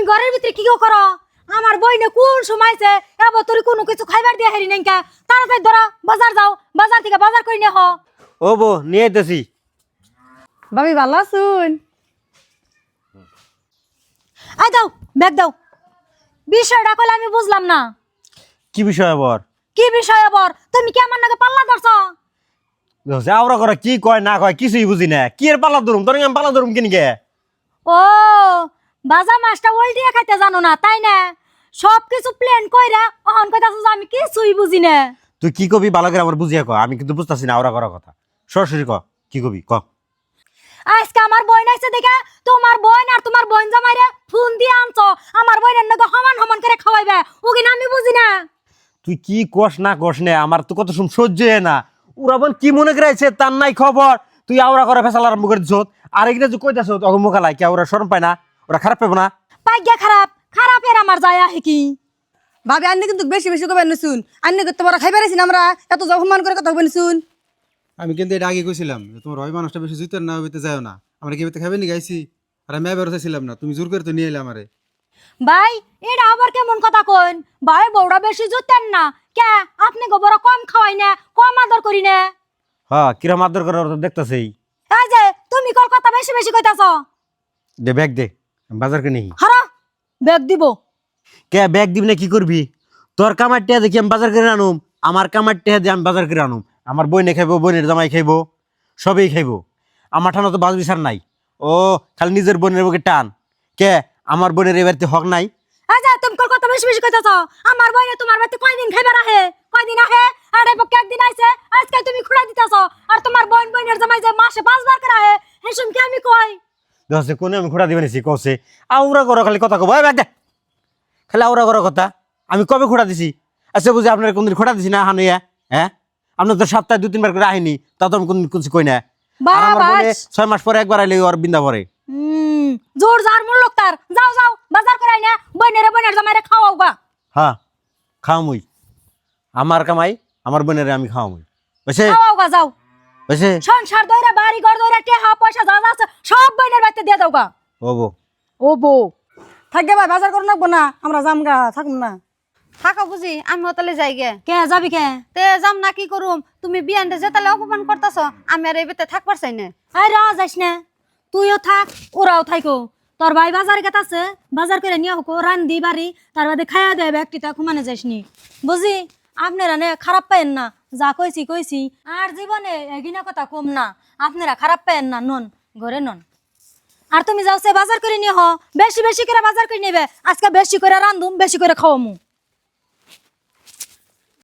তুমি ঘরের ভিতরে কি করো? আমার বইনে কোন সময়ছে এবার তোর কোনো কিছু খাইবার দিয়ে হেরি নাই কা? তাড়াতাড়ি ধরো, বাজার যাও, বাজার থেকে বাজার করে নিয়ে হ। ও বো নিয়ে আইতেছি। ভাবি ভালো আছুন? আই দাও, ব্যাগ দাও। বিষয়টা কইলে আমি বুঝলাম না। কি বিষয় আবার? কি বিষয় আবার? তুমি কি আমার নাকি পাল্লা ধরছো? যাওরা করে কি কয় না কয় কিছুই বুঝি না। কি এর পাল্লা ধরুম? তোর আমি পাল্লা ধরুম কিনি গে? ও, বাজা মাছটা উল্টিয়ে খাইতে জানো না তাই না? সবকিছু প্ল্যান কইরা অহন কইতাছো যে আমি কিছুই বুঝি না। তুই কি কবি ভালো করে আমার বুঝিয়া ক, আমি কিন্তু বুঝতাছি না আওরা করার কথা। সরাসরি ক, কি কবি ক। আজকে আমার বোন আইছে দেখে তোমার বোন আর তোমার বোন জামাইরে ফোন দিয়ে আনছো আমার বোনের নাকি সমান সমান করে খাওয়াইবে। ওকে না আমি বুঝি না। তুই কি কস না কস নে, আমার তো কত সহ্য হয় না। ওরা বোন কি মনে করেছে তার নাই খবর, তুই আওরা করে ফেসাল আরম্ভ করে দিছ। আর এগুলো যে কইতাছ তখন মুখালাই কে ওরা শরম পায় না? ওরা খারাপ পাবো না? পাইগা খারাপ, খারাপের আমার যায় আহে কি? ভাবি আন্নে কিন্তু বেশি বেশি কবেন শুন, আন্নে করতে বড় খাইবার আছি না আমরা, এত অপমান করে কথা কবেন শুন। আমি কিন্তু এটা আগে কইছিলাম যে তোমার ওই মানুষটা বেশি জুতের না হইতে যায় না, আমরা কি খাবে নি গাইছি। আর আমি এবার চাইছিলাম না, তুমি জোর করে তো নিয়ে এলে আমারে। ভাই এটা আবার কেমন কথা কইন? ভাই বউরা বেশি জুতেন না কে? আপনি গোবর কম খাওয়াই না, কম আদর করি না। হ্যাঁ কিরম আদর করে ওরা তো দেখতেছেই। এই যে তুমি কলকাতা বেশি বেশি কইতাছো। দে ব্যাগ দে, আমি বাজার করে নিই। হারা ব্যাগ দিব। কে ব্যাগ দিবি না কি করবি? তোর কামার টেহা দেখি আমি বাজার করে আনুম, আমার কামার টেহা দিয়ে আমি বাজার করে আনুম। আমার বইনে খাইবো, বোনের জামাই খাইবো, সবই খাইবো। আমার ঠান্ডা তো বাজ বিচার নাই। ও খালি নিজের বোনের বুকে টান। কে আমার বোনের এবারতে হক নাই? এই যে তুমি কলকাতা বেশি বেশি কইতাছো। আমার বইনে তোমার বাড়িতে কয়দিন খাইবার আহে? কয়দিন আহে? আর এই পক্ষে একদিন আইছে, আজকে তুমি খুঁড়া দিতাছো। আর তোমার বোনের জামাই যে মাসে 5 বার করে আহে, হেসুম কি আমি কই? দশে কোনে আমি খোঁড়া দিবেন কছে আউরা করো খালি কথা কব। ব্যাগ দে, খালি আউরা করো কথা। আমি কবে খোঁড়া দিছি? আচ্ছা বুঝি আপনার কোনদিন খোঁড়া দিছি না হানুয়া? হ্যাঁ আপনার তো সপ্তাহে 2-3 বার করে আহিনি, তা তো আমি কোনদিন কিছু কই না। আর আমার বোনে 6 মাস পরে একবার আইলে ওর বিন্দা পরে। জোর জার মূল লোক তার। যাও যাও বাজার করে আইনা বোনের জামাইরে খাওয়াও গা। হ্যাঁ খাওয়ামুই, আমার কামাই আমার বোনের আমি খাওয়ামুই। বুঝছে খাওয়াও গা যাও। বুঝছে? সংসার দইরা বাড়ি ঘর দইরা টেহা পয়সা যা যা আছে সব বোনের বাড়িতে দিয়ে দাও গা। ও বো ও বউ থাকবে ভাই, বাজার করে রাখবো না, আমরা যাম গা, থাকুন না। থাকা বুঝি আমি ওতালে যাই গে। কে যাবি কে? তে যাম না কি করুম? তুমি বিয়ানতে যে তালে অপমান করতাছ, আমি আর এই বেতে থাকবার চাই না। আই রা যাইস না, তুইও থাক ওরাও থাইকো। তোর ভাই বাজার গেতাছে, বাজার করে নিয়ে হোক রান্দি বাড়ি, তার বাদে খাইয়া দেয় ব্যক্তিটা ঘুমানে যাইসনি। বুঝি আপনারা নে খারাপ পাইন না, যা কইছি কইছি। আর জীবনে এগিনা কথা কম না, আপনারা খারাপ পাইন না, নন ঘরে নন। আর তুমি যাও সে বাজার করে নিয়ে হ, বেশি বেশি করে বাজার করে নেবে। আজকে বেশি করে রান্ধুম, বেশি করে খাওয়ামু।